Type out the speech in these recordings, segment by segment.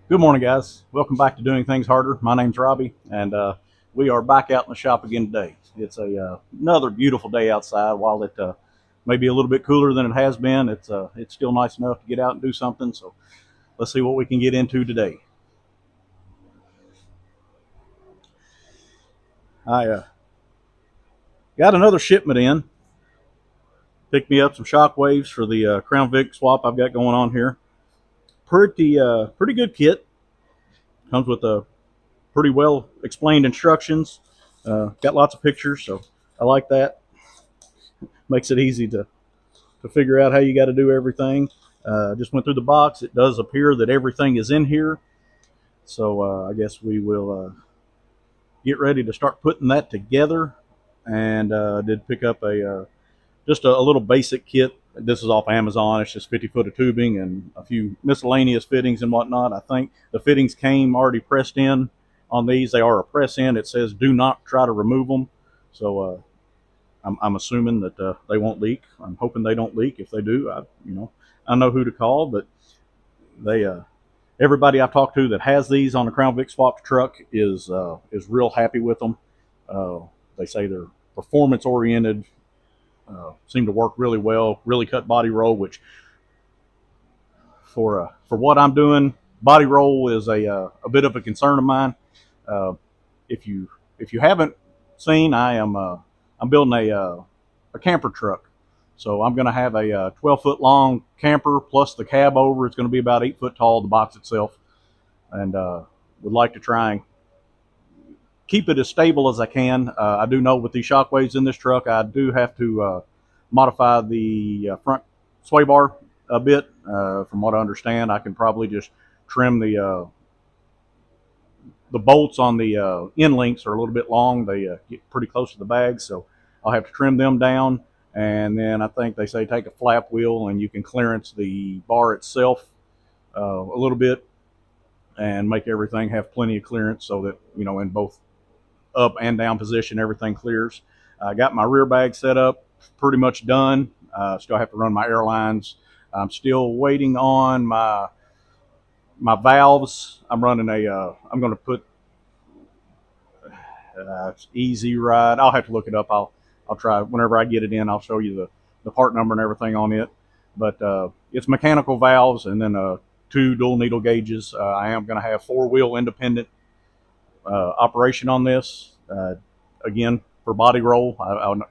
Good morning, guys. Welcome back to Doing Things Harder. My name's Robbie, and we are back out in the shop again today. It's another beautiful day outside. While it may be a little bit cooler than it has been, it's still nice enough to get out and do something. So let's see what we can get into today. I got another shipment in. Picked me up some shockwaves for the Crown Vic swap I've got going on here. Pretty good kit. Comes with a pretty well explained instructions. Got lots of pictures, so I like that. Makes it easy to figure out how you got to do everything. Just went through the box. It does appear that everything is in here. So I guess we will get ready to start putting that together. And did pick up just a little basic kit. This is off Amazon. It's just 50 foot of tubing and a few miscellaneous fittings and whatnot. I think the fittings came already pressed in on these. They are a press in. It says do not try to remove them. So I'm assuming that they won't leak. I'm hoping they don't leak. If they do, I know who to call. But they everybody I've talked to that has these on the Crown Vic swapped truck is real happy with them. Uh, they say they're performance oriented, seem to work really well. Really cut body roll, which for what I'm doing, body roll is a bit of a concern of mine. Uh, if you haven't seen, I'm building a camper truck. So I'm going to have a 12-foot long camper plus the cab over. It's going to be about 8 foot tall, the box itself, and would like to try and keep it as stable as I can. I do know with these shockwaves in this truck, I do have to modify the front sway bar a bit. From what I understand, I can probably just trim the bolts on the end links are a little bit long. They get pretty close to the bag, so I'll have to trim them down. And then I think they say take a flap wheel and you can clearance the bar itself a little bit and make everything have plenty of clearance so that, in both up and down position, everything clears. I got my rear bag set up, pretty much done. Still have to run my airlines. I'm still waiting on my valves. I'm running I'm going to put it's Easy Ride. I'll have to look it up. I'll try whenever I get it in. I'll show you the part number and everything on it. But it's mechanical valves and then two dual needle gauges. I am going to have four-wheel independent operation on this. Again, for body roll,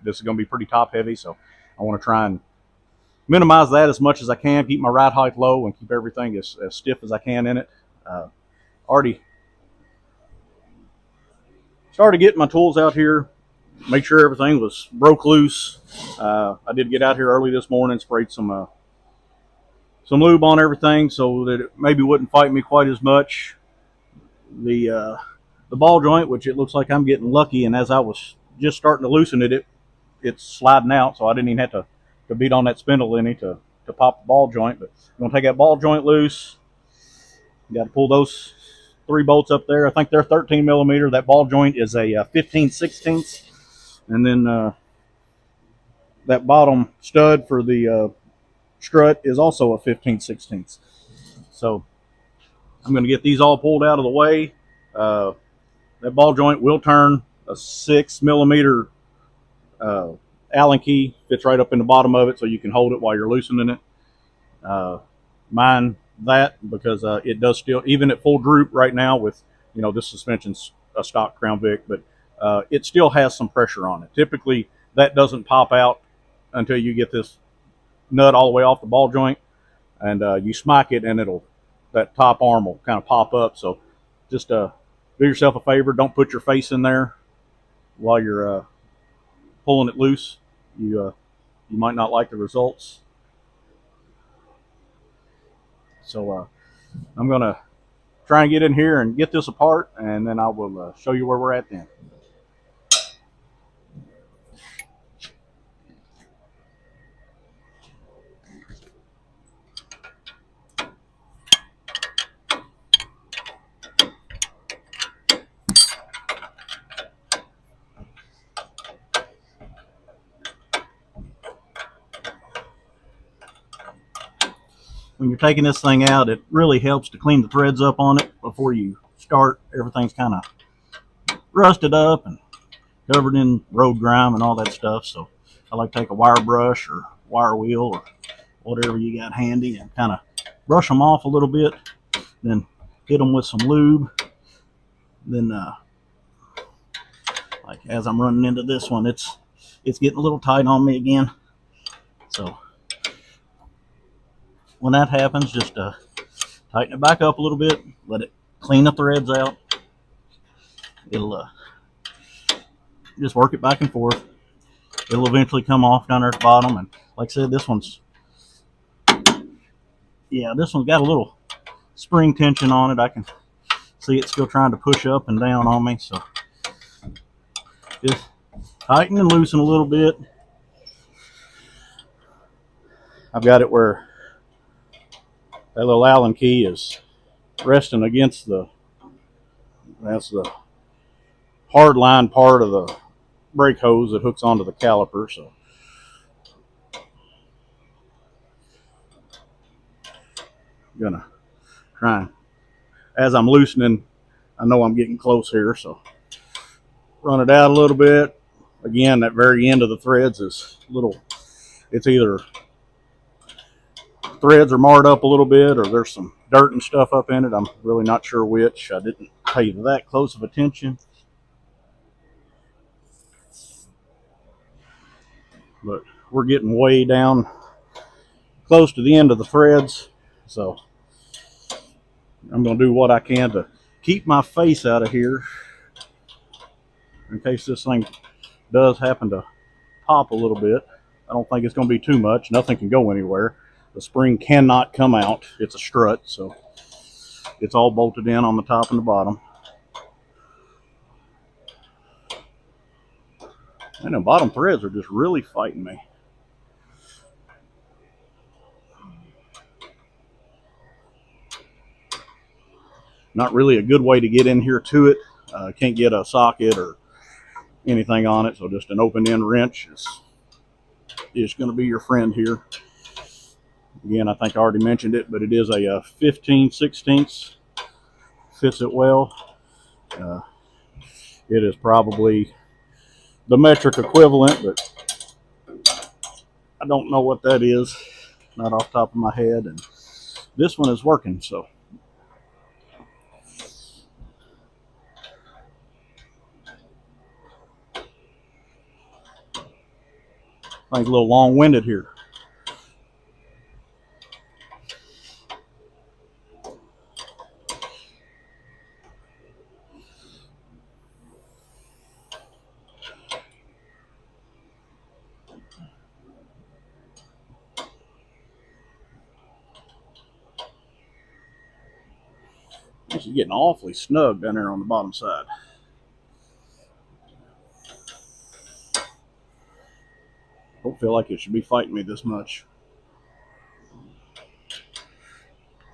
this is going to be pretty top heavy, so I want to try and minimize that as much as I can. Keep my ride height low and keep everything as stiff as I can in it. Already started getting my tools out here, make sure everything was broke loose. I did get out here early this morning, sprayed some lube on everything so that it maybe wouldn't fight me quite as much. The ball joint, which it looks like I'm getting lucky, and as I was just starting to loosen it's sliding out, so I didn't even have to beat on that spindle any to pop the ball joint. But I'm gonna take that ball joint loose. You got to pull those three bolts up there. I think they're 13 millimeter. That ball joint is a 15/16, and then that bottom stud for the strut is also a 15/16. So I'm going to get these all pulled out of the way. Uh, that ball joint will turn. A 6 millimeter uh, Allen key fits right up in the bottom of it, so you can hold it while you're loosening it. Mind that because it does still, even at full droop right now with, this suspension's a stock Crown Vic, but it still has some pressure on it. Typically, that doesn't pop out until you get this nut all the way off the ball joint, and you smack it, and that top arm will kind of pop up. So just do yourself a favor. Don't put your face in there while you're pulling it loose. You might not like the results. So I'm going to try and get in here and get this apart, and then I will show you where we're at then. when you're taking this thing out, it really helps to clean the threads up on it before you start. Everything's kind of rusted up and covered in road grime and all that stuff. So I like to take a wire brush or wire wheel or whatever you got handy and kind of brush them off a little bit, then hit them with some lube. Then like as I'm running into this one, it's getting a little tight on me again. So when that happens, just tighten it back up a little bit, let it clean the threads out. It'll just work it back and forth. It'll eventually come off down there at the bottom. And like I said, this one's got a little spring tension on it. I can see it still trying to push up and down on me. So just tighten and loosen a little bit. I've got it where that little Allen key is resting against that's the hard line part of the brake hose that hooks onto the caliper. So I'm gonna try, as I'm loosening, I know I'm getting close here, so run it out a little bit. Again, that very end of the threads is it's either threads are marred up a little bit or there's some dirt and stuff up in it. I'm really not sure which. I didn't pay that close of attention. But we're getting way down close to the end of the threads, so I'm going to do what I can to keep my face out of here in case this thing does happen to pop a little bit. I don't think it's going to be too much. Nothing can go anywhere. The spring cannot come out. It's a strut, so it's all bolted in on the top and the bottom. And the bottom threads are just really fighting me. Not really a good way to get in here to it. Can't get a socket or anything on it, so just an open end wrench is going to be your friend here. Again, I think I already mentioned it, but it is a 15/16. Fits it well. It is probably the metric equivalent, but I don't know what that is, not off the top of my head. And this one is working, so I think a little long-winded here. This is getting awfully snug down there on the bottom side. Don't feel like it should be fighting me this much.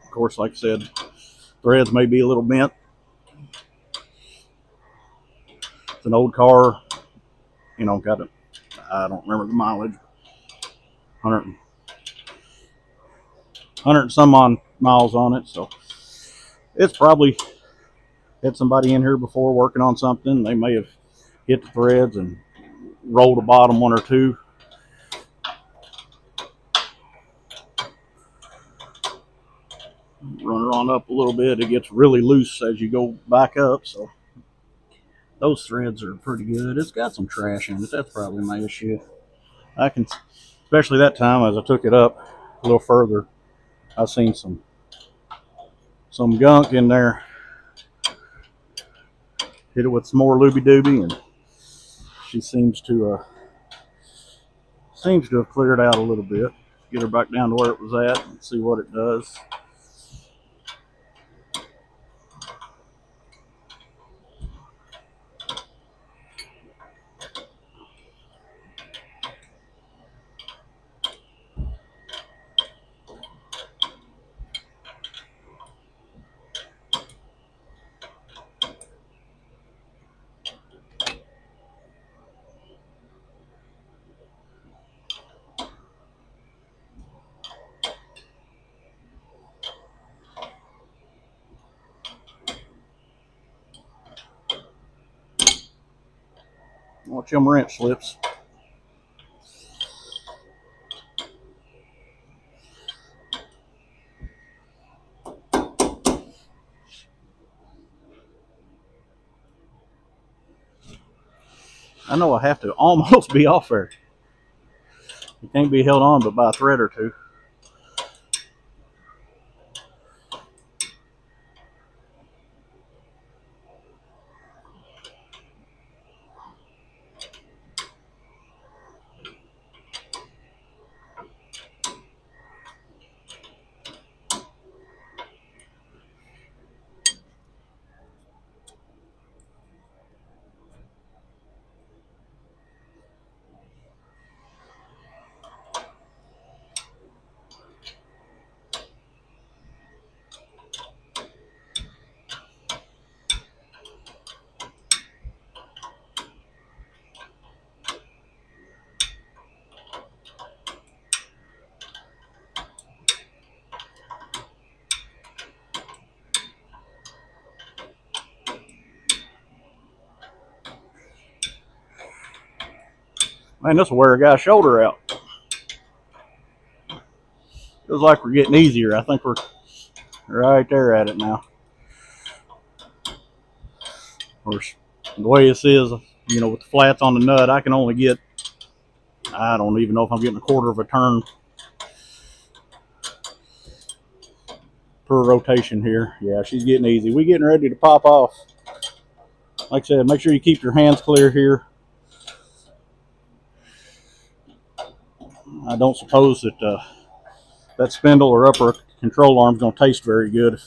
Of course, like I said, threads may be a little bent. It's an old car, I don't remember the mileage, 100 and some odd miles on it, so it's probably had somebody in here before working on something. They may have hit the threads and rolled the bottom one or two. Run it on up a little bit. It gets really loose as you go back up, so those threads are pretty good. It's got some trash in it. That's probably my issue. I can, especially that time as I took it up a little further, I seen some gunk in there. Hit it with some more looby dooby, and she seems to have cleared out a little bit. Get her back down to where it was at and see what it does. Watch them wrench slips. I know I have to almost be off there. It can't be held on but by a thread or two. Man, this will wear a guy's shoulder out. Feels like we're getting easier. I think we're right there at it now. Of course, the way this is, you know, with the flats on the nut, I can only get, I don't even know if I'm getting a quarter of a turn per rotation here. Yeah, she's getting easy. We're getting ready to pop off. Like I said, make sure you keep your hands clear here. I don't suppose that that spindle or upper control arm is going to taste very good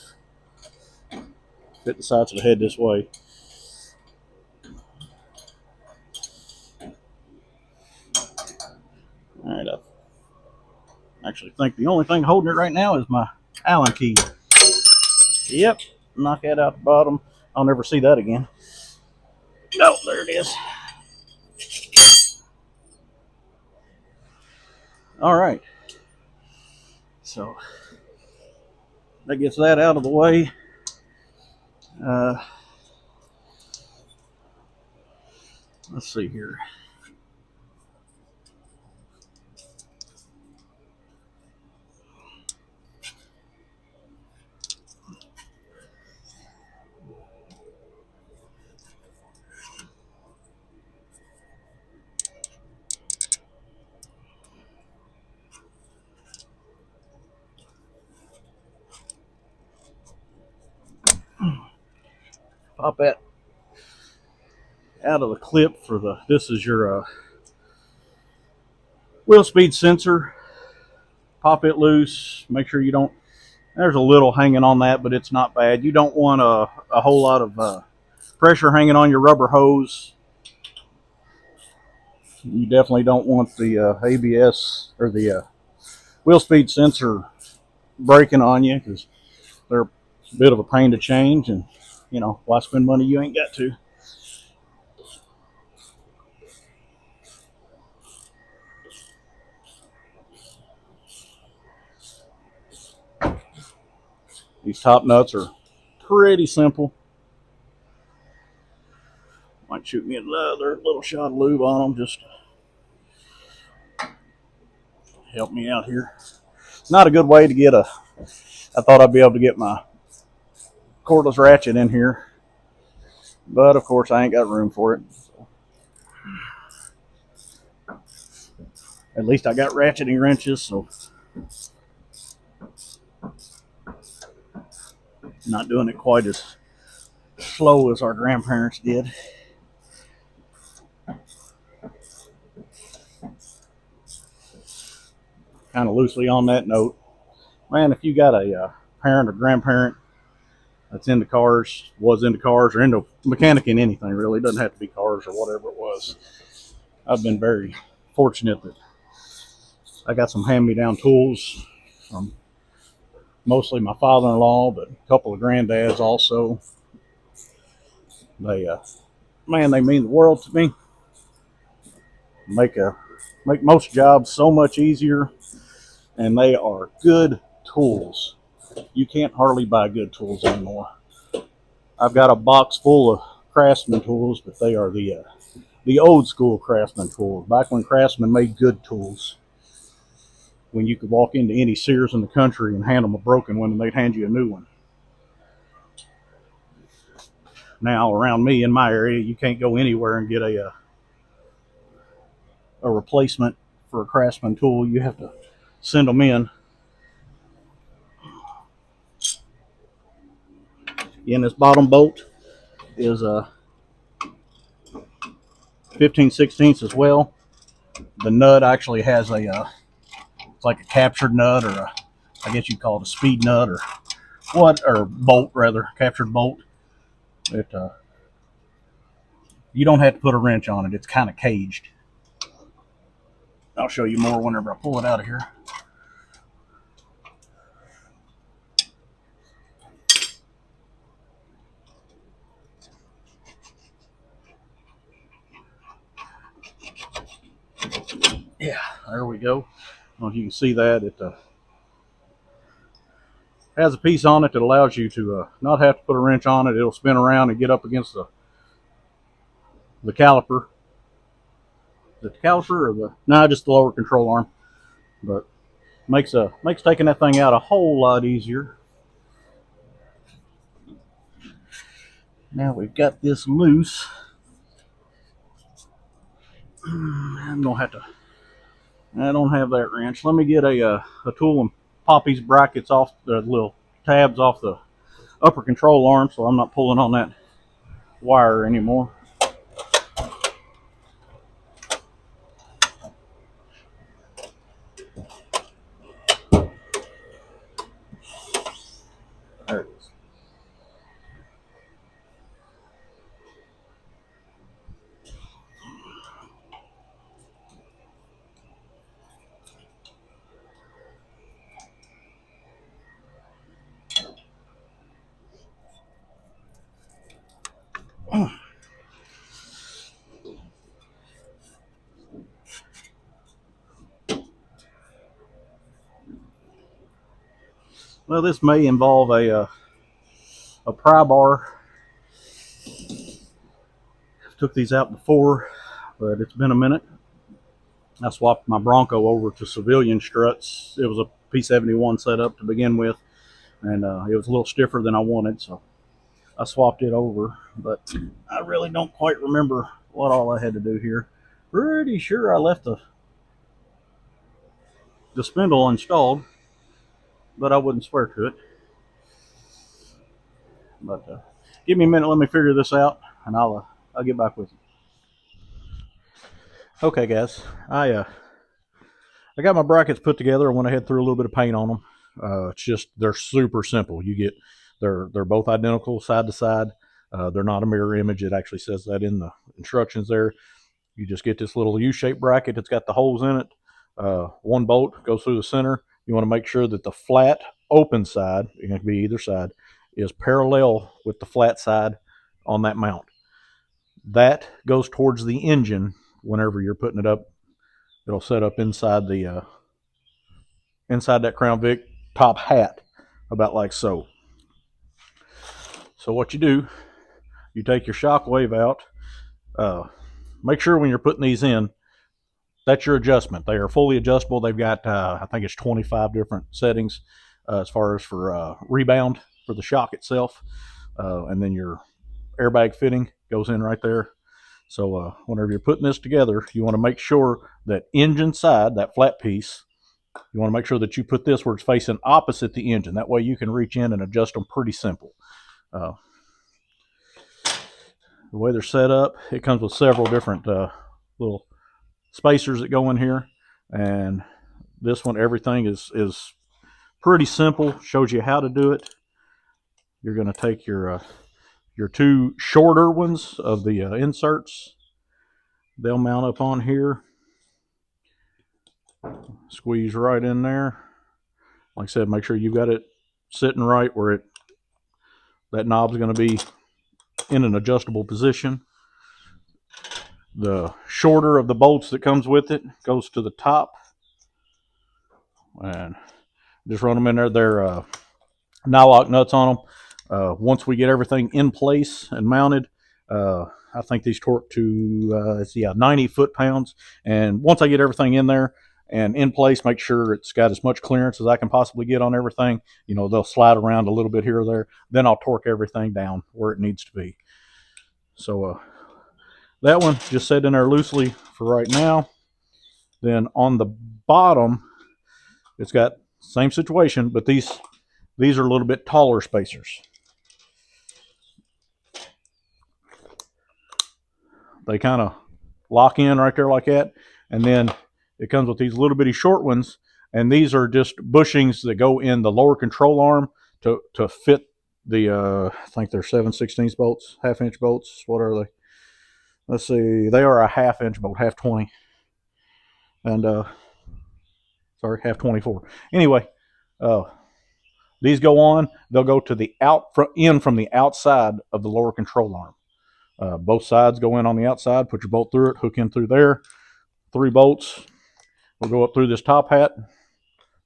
if it decides to head this way. All right, I actually think the only thing holding it right now is my Allen key. Yep, knock that out the bottom. I'll never see that again. No, there it is. All right. So that gets that out of the way. Let's see here. Pop that out of the clip for the, this is your wheel speed sensor. Pop it loose. Make sure you don't, there's a little hanging on that, but it's not bad. You don't want a whole lot of pressure hanging on your rubber hose. You definitely don't want the ABS or the wheel speed sensor breaking on you, because they're a bit of a pain to change, and you know, why spend money you ain't got to. These top nuts are pretty simple. Might shoot me another little shot of lube on them just to help me out here. It's not a good way to get a, I thought I'd be able to get my cordless ratchet in here, but of course I ain't got room for it. At least I got ratcheting wrenches, so not doing it quite as slow as our grandparents did. Kind of loosely on that note, man, if you got a parent or grandparent that's into cars, was into cars, or into mechanic in anything really, it doesn't have to be cars or whatever it was. I've been very fortunate that I got some hand-me-down tools from mostly my father-in-law, but a couple of granddads also. They, man, they mean the world to me. Make most jobs so much easier, and they are good tools. You can't hardly buy good tools anymore. I've got a box full of Craftsman tools, but they are the the old school Craftsman tools, back when Craftsman made good tools. When you could walk into any Sears in the country and hand them a broken one and they'd hand you a new one. Now, around me in my area, you can't go anywhere and get a replacement for a Craftsman tool. You have to send them in. And this bottom bolt is a 15/16 as well. The nut actually has it's like a captured nut, or I guess you'd call it a speed nut, or bolt rather, captured bolt. It You don't have to put a wrench on it. It's kind of caged. I'll show you more whenever I pull it out of here. Yeah, there we go. I don't know if you can see that. It has a piece on it that allows you to not have to put a wrench on it. It'll spin around and get up against the caliper. Is it the caliper or just the lower control arm. But makes taking that thing out a whole lot easier. Now we've got this loose. I'm gonna have to. I don't have that wrench. Let me get a tool and pop these brackets off, the little tabs off the upper control arm, so I'm not pulling on that wire anymore. There it is. Well, this may involve a pry bar. I've took these out before, but it's been a minute. I swapped my Bronco over to civilian struts. It was a P71 setup to begin with, and it was a little stiffer than I wanted, so I swapped it over. But I really don't quite remember what all I had to do here. Pretty sure I left the spindle installed, but I wouldn't swear to it. But give me a minute, let me figure this out, and I'll get back with you. Okay, guys, I got my brackets put together. I went ahead, threw a little bit of paint on them. It's just they're super simple. They're both identical side to side. They're not a mirror image. It actually says that in the instructions there. You just get this little U-shaped bracket that's got the holes in it. One bolt goes through the center. You want to make sure that the flat open side, it can be either side, is parallel with the flat side on that mount. That goes towards the engine whenever you're putting it up. It'll set up inside inside that Crown Vic top hat, about like so. So what you do, you take your shockwave out. Make sure when you're putting these in, that's your adjustment. They are fully adjustable. They've got, I think it's 25 different settings as far as for rebound for the shock itself. And then your airbag fitting goes in right there. So whenever you're putting this together, you want to make sure that engine side, that flat piece, you want to make sure that you put this where it's facing opposite the engine. That way you can reach in and adjust them pretty simple. The way they're set up, it comes with several different little spacers that go in here, and this one, everything is pretty simple. Shows you how to do it. You're going to take your two shorter ones of the inserts. They'll mount up on here. Squeeze right in there. Like I said, make sure you've got it sitting right where that knob's going to be in an adjustable position. The shorter of the bolts that comes with it goes to the top, and just run them in there. They're nylock nuts on them. Once we get everything in place and mounted, I think these torque to 90 foot-pounds. And once I get everything in there and in place, make sure it's got as much clearance as I can possibly get on everything. They'll slide around a little bit here or there. Then I'll torque everything down where it needs to be. So that one just set in there loosely for right now. Then on the bottom, it's got same situation, but these are a little bit taller spacers. They kind of lock in right there like that, and then it comes with these little bitty short ones, and these are just bushings that go in the lower control arm to fit the I think they're 7/16 bolts, half-inch bolts. What are they? Let's see, they are a half-inch bolt, half 20, and sorry, half 24. Anyway, these go on. They'll go to the in from the outside of the lower control arm. Both sides go in on the outside. Put your bolt through it. Hook in through there. 3 bolts will go up through this top hat,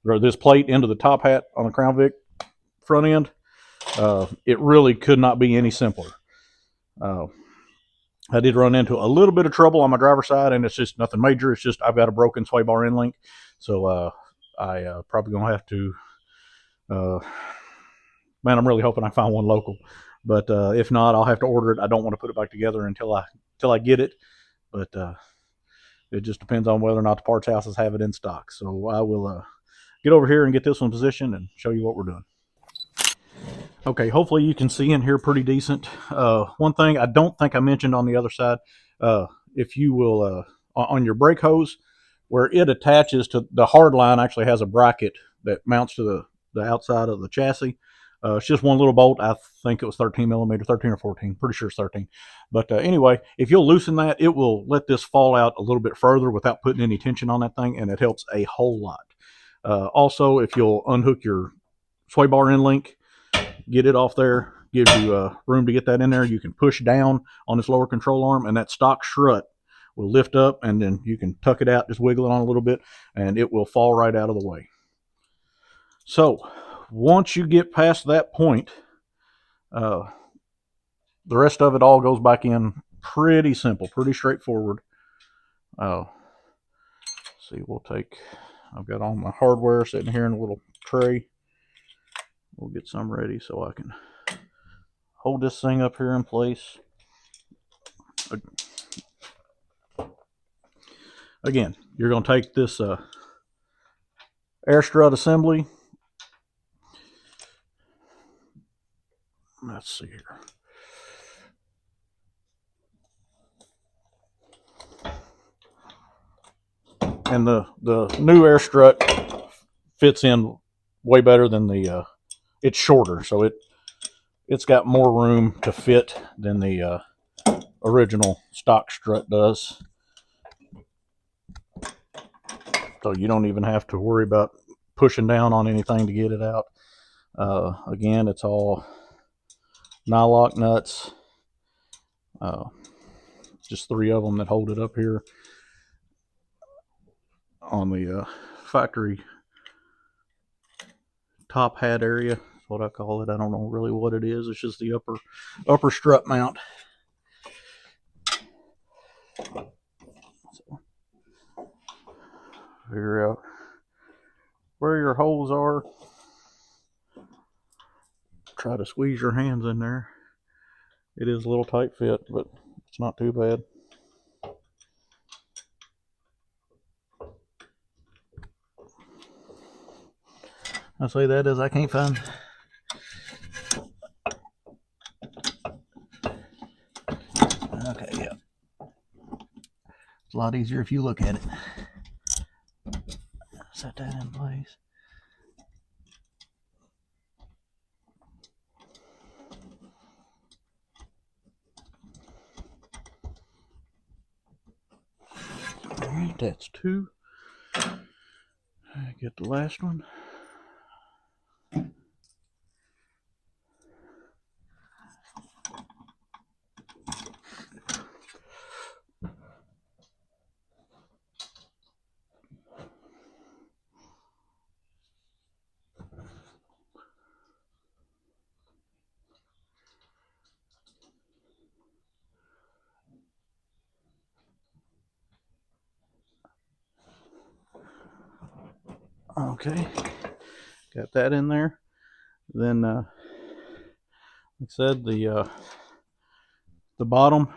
or this plate into the top hat on the Crown Vic front end. It really could not be any simpler. I did run into a little bit of trouble on my driver's side, and it's just nothing major. It's just I've got a broken sway bar end link, so I probably gonna have to. Man, I'm really hoping I find one local, but if not, I'll have to order it. I don't want to put it back together until I get it, but it just depends on whether or not the parts houses have it in stock. So I will get over here and get this one positioned and show you what we're doing. Okay, hopefully you can see in here pretty decent. One thing I don't think I mentioned on the other side, if you will, on your brake hose, where it attaches to the hard line, actually has a bracket that mounts to the outside of the chassis. It's just one little bolt. I think it was 13 millimeter, 13 or 14. Pretty sure it's 13. But anyway, if you'll loosen that, it will let this fall out a little bit further without putting any tension on that thing, and it helps a whole lot. Also, if you'll unhook your sway bar end link, get it off there, gives you room to get that in there. You can push down on this lower control arm, and that stock strut will lift up, and then you can tuck it out, just wiggle it on a little bit, and it will fall right out of the way. So once you get past that point, the rest of it all goes back in pretty simple, pretty straightforward. See, I've got all my hardware sitting here in a little tray. We'll get some ready so I can hold this thing up here in place. Again, you're going to take this air strut assembly. Let's see here. And the new air strut fits in way better than the it's shorter, so it's got more room to fit than the original stock strut does. So you don't even have to worry about pushing down on anything to get it out. Again, it's all nylock nuts. Just 3 of them that hold it up here on the factory top hat area. That's what I call it. I don't know really what it is. It's just the upper strut mount. So, figure out where your holes are. Try to squeeze your hands in there. It is a little tight fit, but it's not too bad. I say that as I can't find. Okay, yeah. It's a lot easier if you look at it. Set that in place. All right, that's 2. Get the last one. Okay, got that in there. Then, like I said, the bottom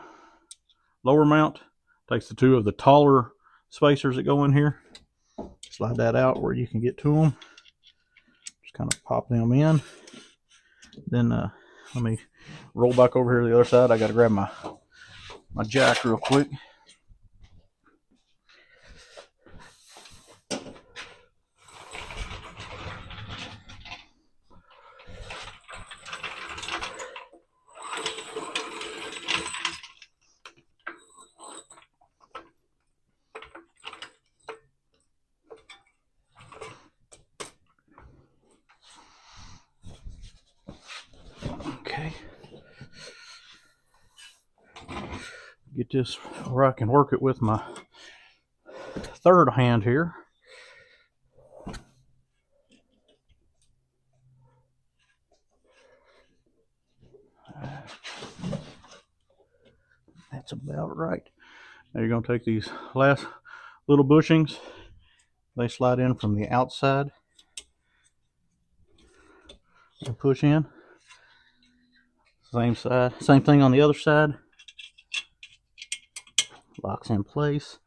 lower mount takes the two of the taller spacers that go in here. Slide that out where you can get to them. Just kind of pop them in. Then let me roll back over here to the other side. I got to grab my jack real quick. Okay. Get this where I can work it with my third hand here. That's about right. Now you're going to take these last little bushings. They slide in from the outside and push in. Same side, same thing on the other side. Locks in place.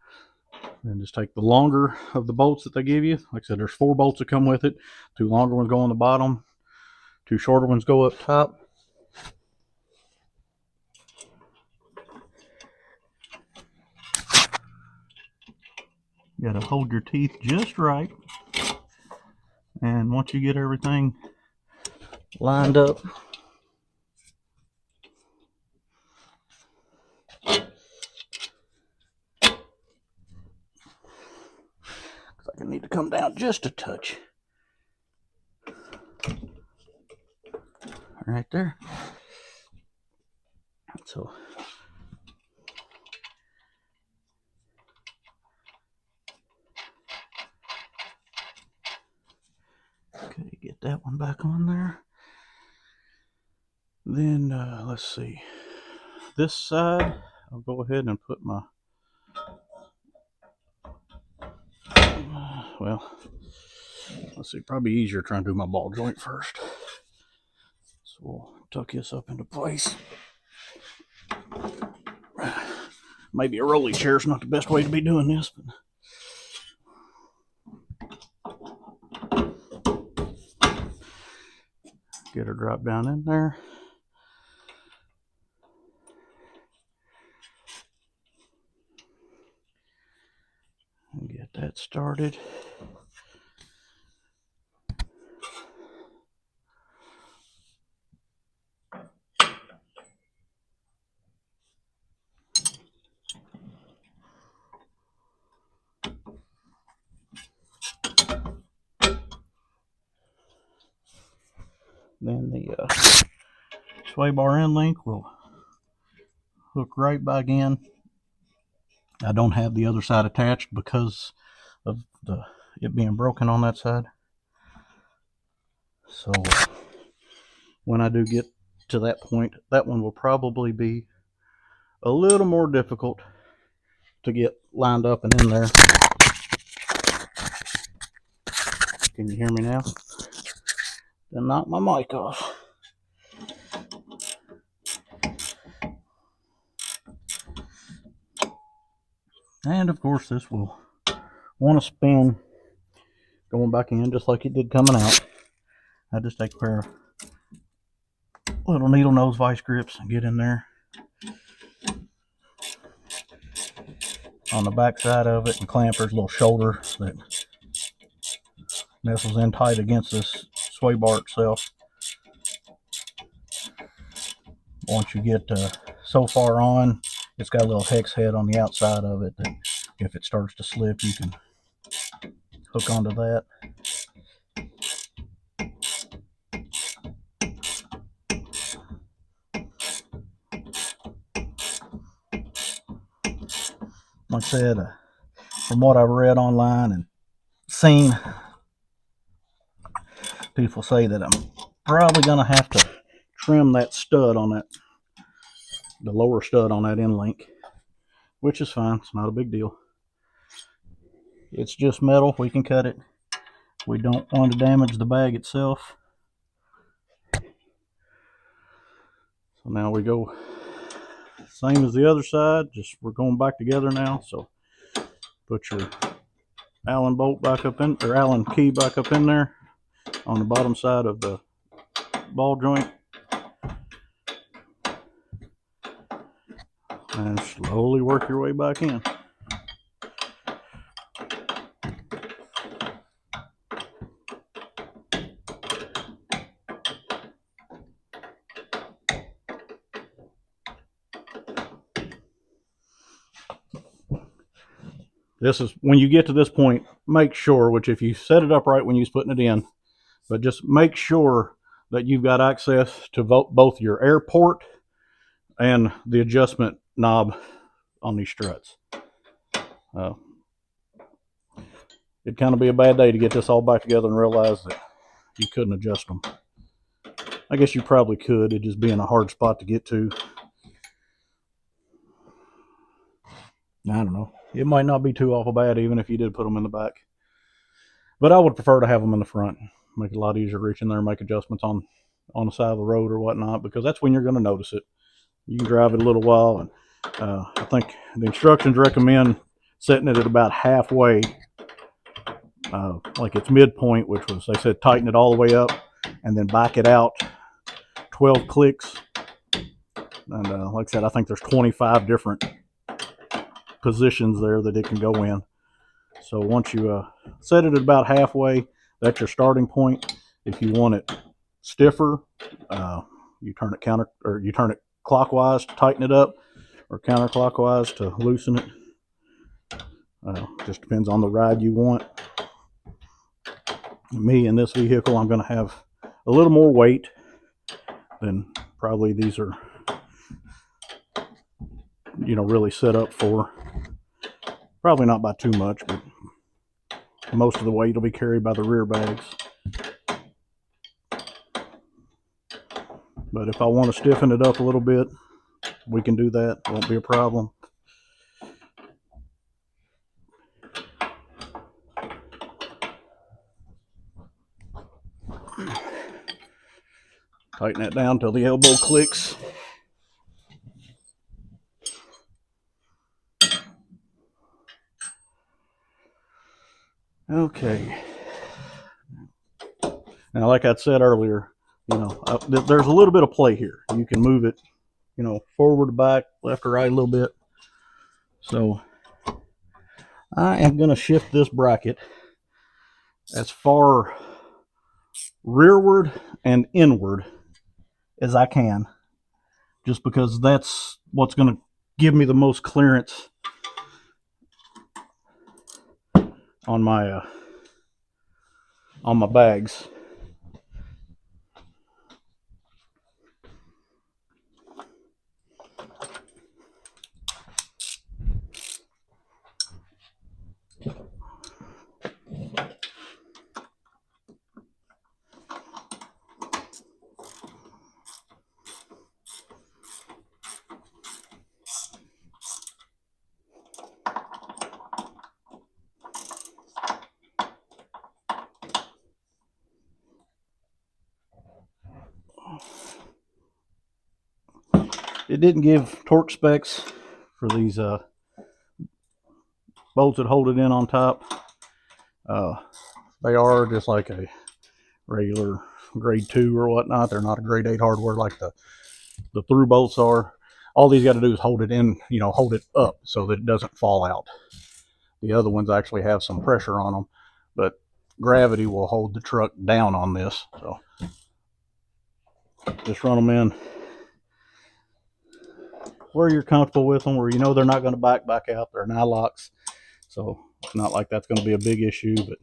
Then just take the longer of the bolts that they give you. Like I said, there's 4 bolts that come with it. 2 longer ones go on the bottom. 2 shorter ones go up top. You gotta hold your teeth just right. And once you get everything lined up, I need to come down just a touch. Right there. So okay, get that one back on there. Then let's see. This side, I'll go ahead and put my well, let's see, probably easier trying to do my ball joint first. So we'll tuck this up into place. Maybe a rolly chair is not the best way to be doing this, but get her drop down in there. And get that started. Then the sway bar end link will hook right back in. I don't have the other side attached because of it being broken on that side. So when I do get to that point, that one will probably be a little more difficult to get lined up and in there. Can you hear me now? Then knock my mic off. And of course this will want to spin going back in just like it did coming out. I just take a pair of little needle nose vice grips and get in there on the back side of it and clamp. There's a little shoulder that nestles in tight against this sway bar itself. Once you get so far on, it's got a little hex head on the outside of it that if it starts to slip, you can hook onto that. Like I said, from what I've read online and seen, people say that I'm probably going to have to trim that stud on that, the lower stud on that end link, which is fine. It's not a big deal. It's just metal. We can cut it. We don't want to damage the bag itself. So now we go same as the other side, just we're going back together now. So put your Allen bolt back up in, or Allen key back up in there on the bottom side of the ball joint. And slowly work your way back in. This is when you get to this point, make sure, which if you set it up right when you're putting it in, but just make sure that you've got access to both your air port and the adjustment knob on these struts. It'd kind of be a bad day to get this all back together and realize that you couldn't adjust them. I guess you probably could, it just being a hard spot to get to. I don't know. It might not be too awful bad even if you did put them in the back. But I would prefer to have them in the front. Make it a lot easier to reach in there and make adjustments on the side of the road or whatnot, because that's when you're going to notice it. You can drive it a little while, and I think the instructions recommend setting it at about halfway, like its midpoint, which was, they said, tighten it all the way up and then back it out 12 clicks. And like I said, I think there's 25 different positions there that it can go in. So once you set it at about halfway, that's your starting point. If you want it stiffer, you turn it clockwise to tighten it up, or counterclockwise to loosen it. Just depends on the ride you want. Me in this vehicle, I'm going to have a little more weight than probably these are, really set up for. Probably not by too much, but most of the weight will be carried by the rear bags. But if I want to stiffen it up a little bit, we can do that. It won't be a problem. Tighten that down till the elbow clicks. Okay. Now, like I said earlier, there's a little bit of play here. You can move it, forward, back, left or right a little bit. So I am going to shift this bracket as far rearward and inward as I can, just because that's what's going to give me the most clearance on my bags. It didn't give torque specs for these bolts that hold it in on top. They are just like a regular grade 2 or whatnot. They're not a grade 8 hardware like the through bolts are. All these got to do is hold it in, hold it up so that it doesn't fall out. The other ones actually have some pressure on them, but gravity will hold the truck down on this. So just run them in where you're comfortable with them, where they're not going to back out. They're nylocks, so it's not like that's going to be a big issue. But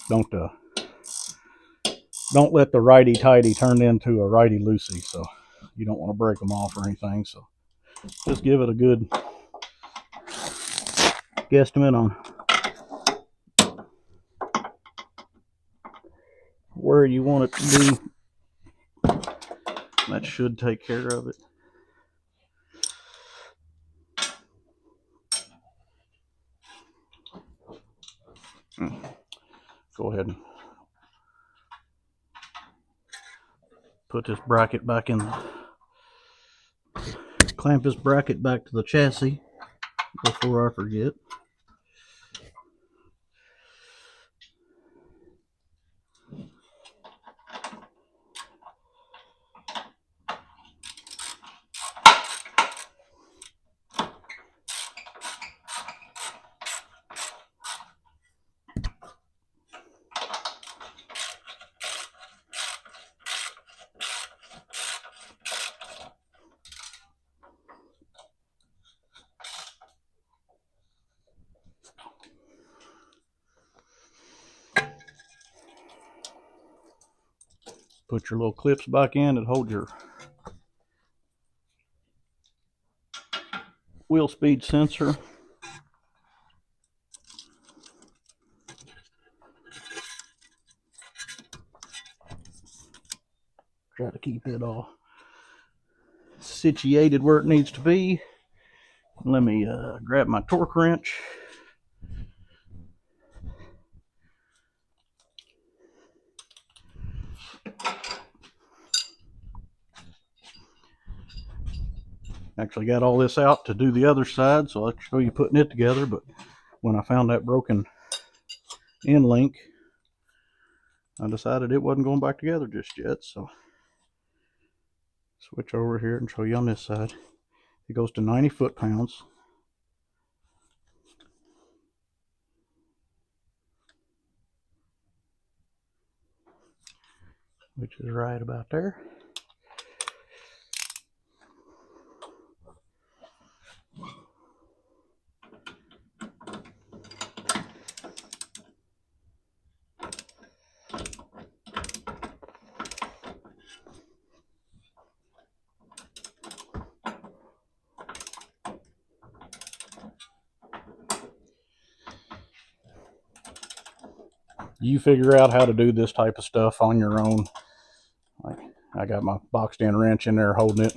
don't let the righty tighty turn into a righty loosey. So you don't want to break them off or anything. So just give it a good guesstimate on where you want it to be. That should take care of it. ahead and put this bracket back in. Clamp this bracket back to the chassis before I forget. Put your little clips back in and hold your wheel speed sensor. Try to keep it all situated where it needs to be. Let me grab my torque wrench. Actually got all this out to do the other side, so I'll show you putting it together. But when I found that broken end link, I decided it wasn't going back together just yet. So switch over here and show you on this side. It goes to 90 foot-pounds. Which is right about there. You figure out how to do this type of stuff on your own. Like, I got my boxed in wrench in there holding it.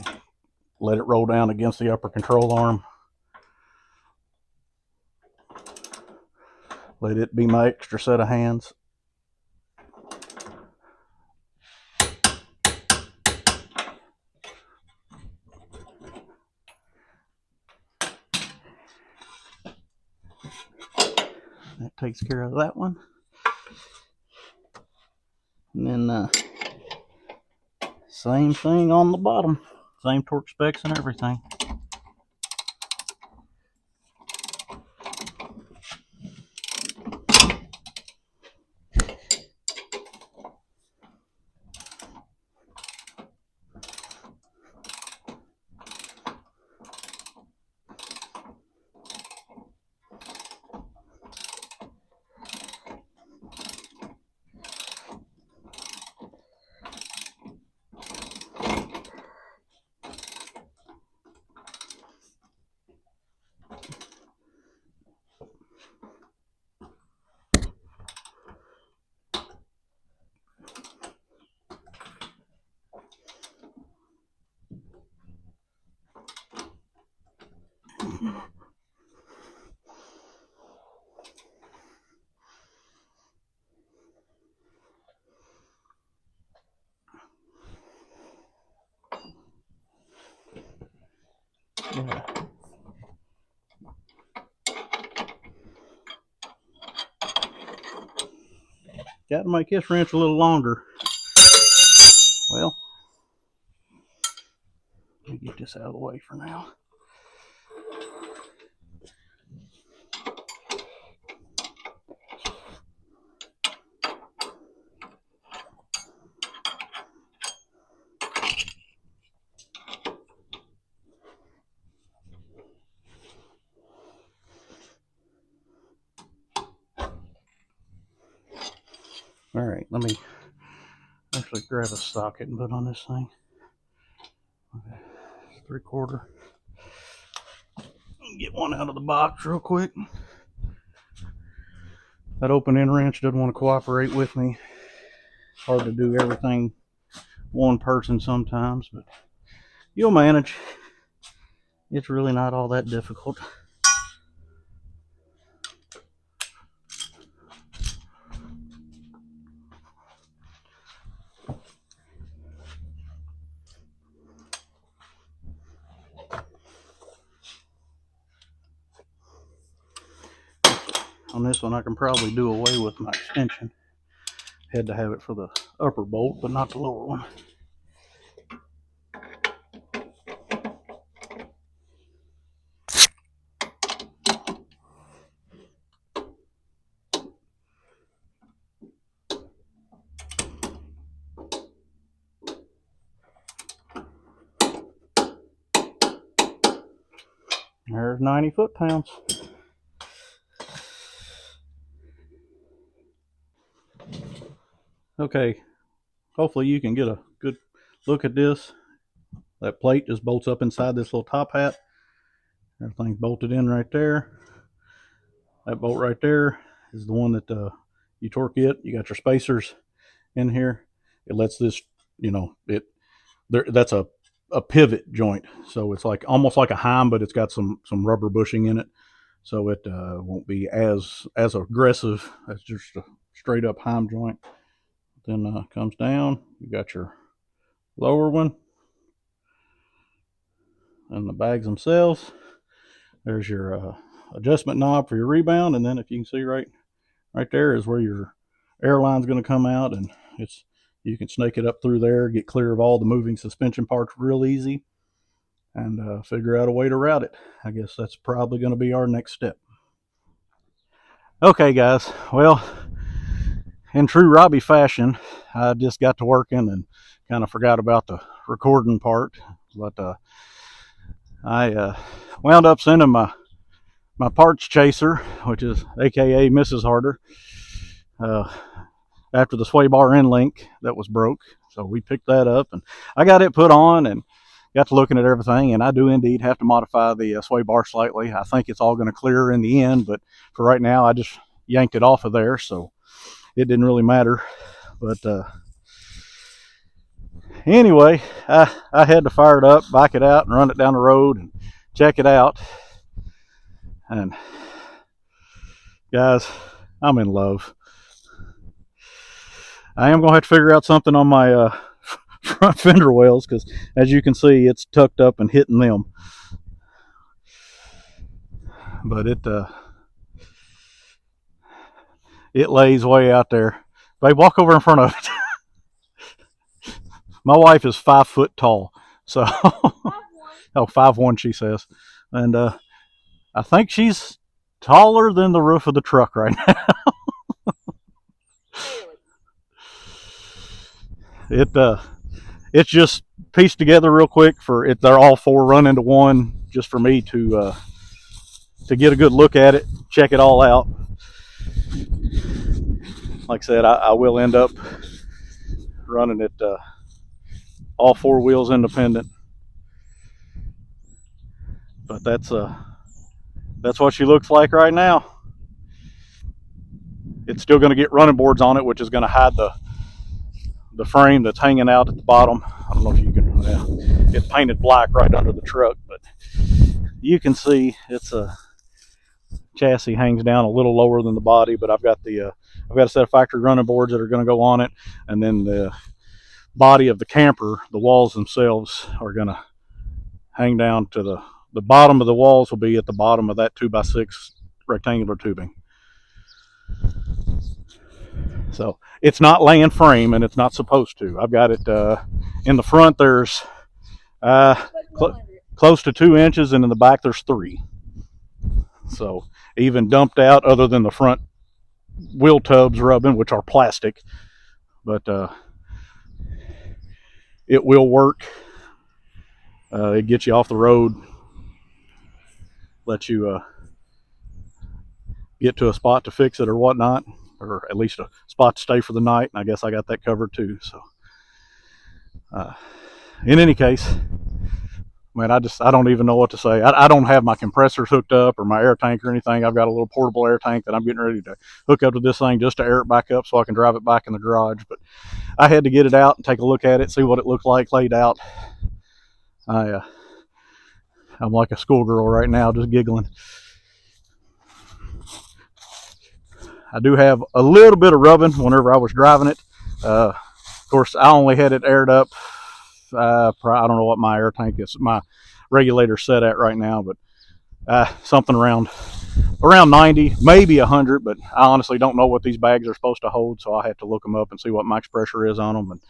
Let it roll down against the upper control arm. Let it be my extra set of hands. That takes care of that one. And then same thing on the bottom. Same torque specs and everything. Yeah. Got to make this wrench a little longer. Well, let me get this out of the way for now. All right, let me actually grab a socket and put on this thing. Okay, 3/4. Get one out of the box real quick. That open end wrench doesn't want to cooperate with me. Hard to do everything one person sometimes, but you'll manage. It's really not all that difficult. on this one, I can probably do away with my extension. Had to have it for the upper bolt, but not the lower one. There's 90 foot-pounds. Okay, hopefully you can get a good look at this. That plate just bolts up inside this little top hat. Everything's bolted in right there. That bolt right there is the one that you torque it. You got your spacers in here. It lets this, that's a pivot joint. So it's like almost like a heim, but it's got some rubber bushing in it. So it won't be as aggressive as just a straight up heim joint. Then comes down. You got your lower one and the bags themselves. There's your adjustment knob for your rebound, and then if you can see right there is where your airline's going to come out, and you can snake it up through there, get clear of all the moving suspension parts real easy, and figure out a way to route it. I guess that's probably going to be our next step. Okay, guys. Well, in true Robbie fashion, I just got to working and kind of forgot about the recording part, but I wound up sending my parts chaser, which is aka Mrs. Harder, after the sway bar end link that was broke. So we picked that up and I got it put on and got to looking at everything, and I do indeed have to modify the sway bar slightly. I think it's all going to clear in the end, but for right now I just yanked it off of there, so it didn't really matter. But anyway, I had to fire it up, back it out, and run it down the road and check it out. And guys, I'm in love. I am going to have to figure out something on my front fender wells, because as you can see, it's tucked up and hitting them. But it lays way out there. Babe, walk over in front of it. My wife is 5 foot tall, so 5'1" she says, and I think she's taller than the roof of the truck right now. It's just pieced together real quick for it. They're all 4 run into one, just for me to get a good look at it, check it all out. Like I said, I will end up running it all 4 wheels independent, but that's what she looks like right now. It's still going to get running boards on it, which is going to hide the frame that's hanging out at the bottom. I don't know if you can, it's painted black right under the truck, but you can see it's a chassis hangs down a little lower than the body, but I've got a set of factory running boards that are going to go on it, and then the body of the camper, the walls themselves are going to hang down to the bottom of the walls will be at the bottom of that 2x6 rectangular tubing. So it's not laying frame, and it's not supposed to. I've got it in the front. There's close to 2 inches, and in the back there's 3. So even dumped out, other than the front wheel tubs rubbing, which are plastic, but it will work. It gets you off the road, lets you get to a spot to fix it or whatnot, or at least a spot to stay for the night, and I guess I got that covered too. So in any case, man, I don't even know what to say. I don't have my compressors hooked up or my air tank or anything. I've got a little portable air tank that I'm getting ready to hook up to this thing just to air it back up so I can drive it back in the garage. But I had to get it out and take a look at it, see what it looked like laid out. I'm like a schoolgirl right now, just giggling. I do have a little bit of rubbing whenever I was driving it. Of course, I only had it aired up. I don't know what my air tank is, my regulator set at right now, but something around around 90, maybe 100, but I honestly don't know what these bags are supposed to hold, so I have to look them up and see what max pressure is on them. And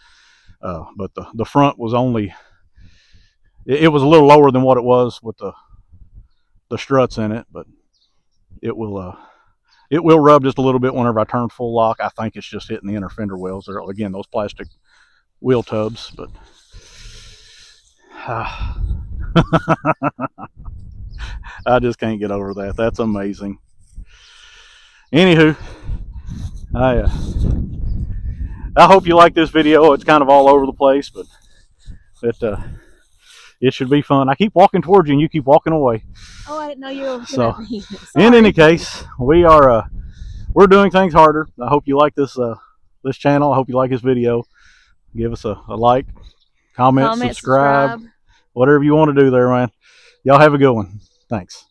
but the front was only, it was a little lower than what it was with the struts in it, but it will rub just a little bit whenever I turn full lock. I think it's just hitting the inner fender wells. There again, those plastic wheel tubs, but I just can't get over that. That's amazing. Anywho, I hope you like this video. It's kind of all over the place, but it should be fun. I keep walking towards you and you keep walking away. Oh, I didn't know you were looking So, at me. in any case, we're doing things harder. I hope you like this this channel. I hope you like this video. Give us a like, comment, subscribe, whatever you want to do there, man. Y'all have a good one. Thanks.